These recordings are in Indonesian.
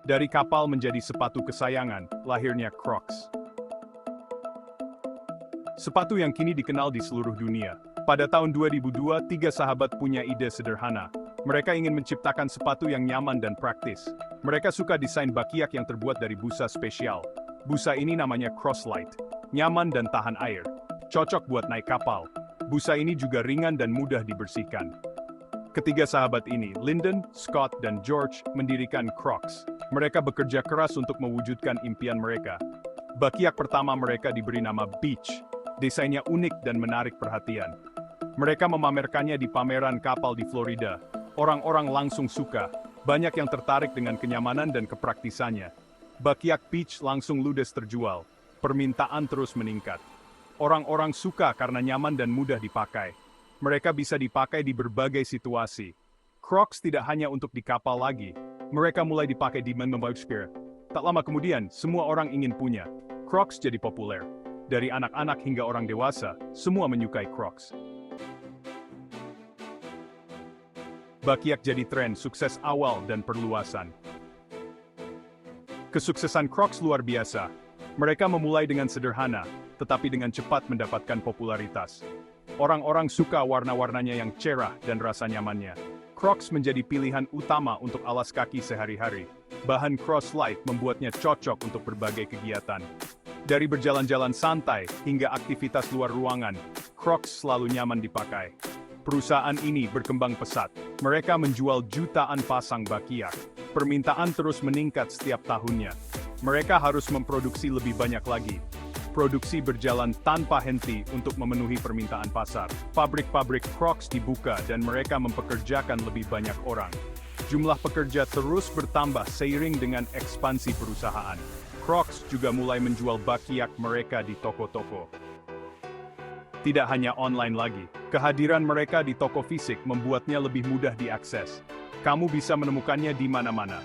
Dari kapal menjadi sepatu kesayangan, lahirnya Crocs. Sepatu yang kini dikenal di seluruh dunia. Pada tahun 2002, tiga sahabat punya ide sederhana. Mereka ingin menciptakan sepatu yang nyaman dan praktis. Mereka suka desain bakiak yang terbuat dari busa spesial. Busa ini namanya Crosslite. Nyaman dan tahan air. Cocok buat naik kapal. Busa ini juga ringan dan mudah dibersihkan. Ketiga sahabat ini, Lyndon, Scott, dan George, mendirikan Crocs. Mereka bekerja keras untuk mewujudkan impian mereka. Bakiak pertama mereka diberi nama Beach. Desainnya unik dan menarik perhatian. Mereka memamerkannya di pameran kapal di Florida. Orang-orang langsung suka. Banyak yang tertarik dengan kenyamanan dan kepraktisannya. Bakiak Beach langsung ludes terjual. Permintaan terus meningkat. Orang-orang suka karena nyaman dan mudah dipakai. Mereka bisa dipakai di berbagai situasi. Crocs tidak hanya untuk di kapal lagi. Mereka mulai dipakai di Shakespeare. Tak lama kemudian, semua orang ingin punya. Crocs jadi populer. Dari anak-anak hingga orang dewasa, semua menyukai Crocs. Bakiak jadi tren, sukses awal dan perluasan. Kesuksesan Crocs luar biasa. Mereka memulai dengan sederhana, tetapi dengan cepat mendapatkan popularitas. Orang-orang suka warna-warnanya yang cerah dan rasa nyamannya. Crocs menjadi pilihan utama untuk alas kaki sehari-hari. Bahan Crosslite membuatnya cocok untuk berbagai kegiatan. Dari berjalan-jalan santai hingga aktivitas luar ruangan, Crocs selalu nyaman dipakai. Perusahaan ini berkembang pesat. Mereka menjual jutaan pasang bakiak. Permintaan terus meningkat setiap tahunnya. Mereka harus memproduksi lebih banyak lagi. Produksi berjalan tanpa henti untuk memenuhi permintaan pasar. Pabrik-pabrik Crocs dibuka dan mereka mempekerjakan lebih banyak orang. Jumlah pekerja terus bertambah seiring dengan ekspansi perusahaan. Crocs juga mulai menjual bakiak mereka di toko-toko. Tidak hanya online lagi, kehadiran mereka di toko fisik membuatnya lebih mudah diakses. Kamu bisa menemukannya di mana-mana.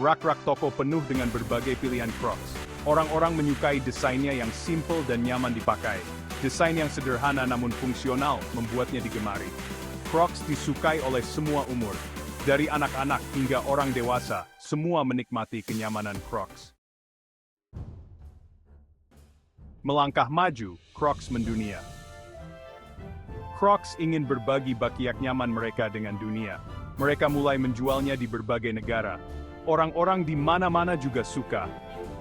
Rak-rak toko penuh dengan berbagai pilihan Crocs. Orang-orang menyukai desainnya yang simple dan nyaman dipakai. Desain yang sederhana namun fungsional membuatnya digemari. Crocs disukai oleh semua umur. Dari anak-anak hingga orang dewasa, semua menikmati kenyamanan Crocs. Melangkah maju, Crocs mendunia. Crocs ingin berbagi bakiak nyaman mereka dengan dunia. Mereka mulai menjualnya di berbagai negara. Orang-orang di mana-mana juga suka.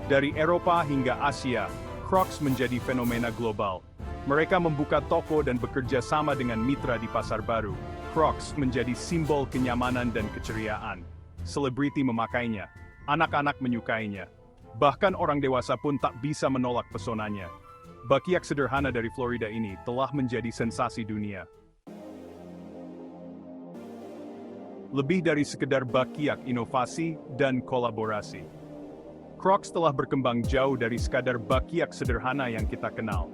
Dari Eropa hingga Asia, Crocs menjadi fenomena global. Mereka membuka toko dan bekerja sama dengan mitra di pasar baru. Crocs menjadi simbol kenyamanan dan keceriaan. Selebriti memakainya. Anak-anak menyukainya. Bahkan orang dewasa pun tak bisa menolak pesonanya. Bakiak sederhana dari Florida ini telah menjadi sensasi dunia. Lebih dari sekedar bakiak, inovasi dan kolaborasi. Crocs telah berkembang jauh dari sekadar bakiak sederhana yang kita kenal.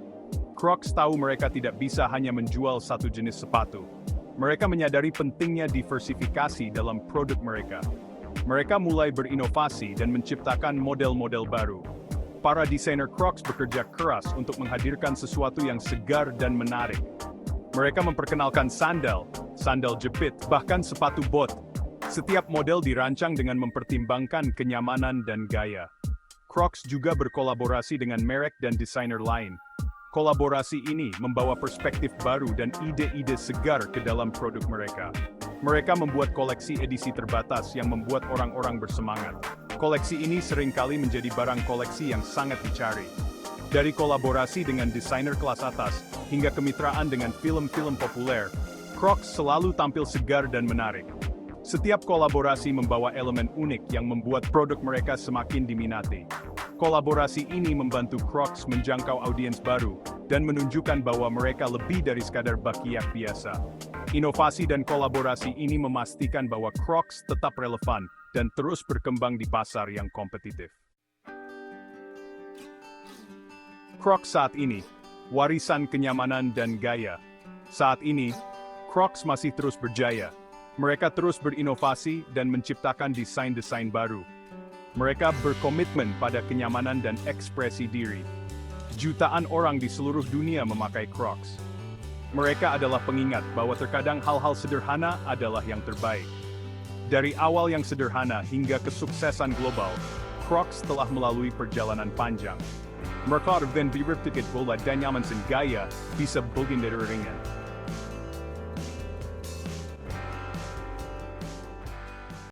Crocs tahu mereka tidak bisa hanya menjual satu jenis sepatu. Mereka menyadari pentingnya diversifikasi dalam produk mereka. Mereka mulai berinovasi dan menciptakan model-model baru. Para desainer Crocs bekerja keras untuk menghadirkan sesuatu yang segar dan menarik. Mereka memperkenalkan sandal, sandal jepit, bahkan sepatu bot. Setiap model dirancang dengan mempertimbangkan kenyamanan dan gaya. Crocs juga berkolaborasi dengan merek dan desainer lain. Kolaborasi ini membawa perspektif baru dan ide-ide segar ke dalam produk mereka. Mereka membuat koleksi edisi terbatas yang membuat orang-orang bersemangat. Koleksi ini seringkali menjadi barang koleksi yang sangat dicari. Dari kolaborasi dengan desainer kelas atas, hingga kemitraan dengan film-film populer, Crocs selalu tampil segar dan menarik. Setiap kolaborasi membawa elemen unik yang membuat produk mereka semakin diminati. Kolaborasi ini membantu Crocs menjangkau audiens baru, dan menunjukkan bahwa mereka lebih dari sekadar bakiak biasa. Inovasi dan kolaborasi ini memastikan bahwa Crocs tetap relevan, dan terus berkembang di pasar yang kompetitif. Crocs saat ini, warisan kenyamanan dan gaya. Saat ini, Crocs masih terus berjaya. Mereka terus berinovasi dan menciptakan desain-desain baru. Mereka berkomitmen pada kenyamanan dan ekspresi diri. Jutaan orang di seluruh dunia memakai Crocs. Mereka adalah pengingat bahwa terkadang hal-hal sederhana adalah yang terbaik. Dari awal yang sederhana hingga kesuksesan global, Crocs telah melalui perjalanan panjang. Mereka dan berpikir bola dan nyaman gaya bisa bagian dari ringan.